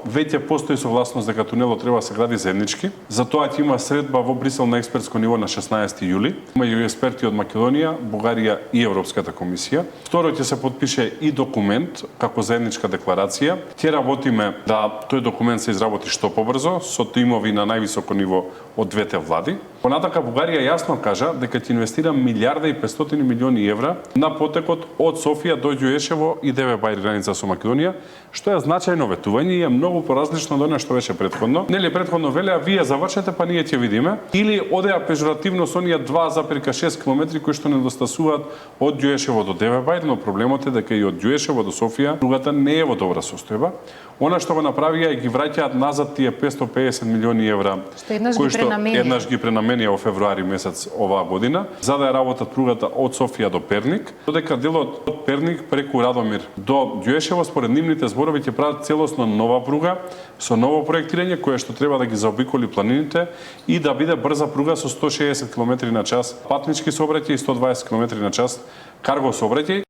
веќе постои согласност дека тунелот треба да се гради заеднички. Затоа ќе има средба во Брисел на експертско ниво на 16 јули. Имају експерти од Македонија, Бугарија и Европската комисија. Второ, ќе се подпише и документ како заедничка декларација. Ќе работиме да тој документ се изработи што побрзо со тимови на највисоко ниво од двете влади. Понатака Бугарија јасно кажа дека ќе инвестира 1.500 милиони евра на потекот од Софија до Ѓуешево и Девебајр граница со Македонија, што е значајно ветување и е многу поразлично од она што беше претходно. Нели претходно велеа вие завршете па ние ќе видиме, или одеа пежоративно со оние 2,6 километри кои што недостасуваат од Ѓуешево до Девебајр, но проблемот е дека и од Ѓуешево до Софија пругата не е во добра состојба. Она што го направија е ги враќаат назад тие 550 милиони евра кои што еднаш ги пренаменија во февруари месец оваа година, за да ја работат пругата од Софија до Перник, додека делот од Перник преку Радомир до Ѓуешево според нивните зборови ќе прават целосно нова пруга со ново проектирање кое што треба да ги заобиколи планините и да биде брза пруга со 160 км на час патнички сообраќај и 120 км на час карго сообраќај.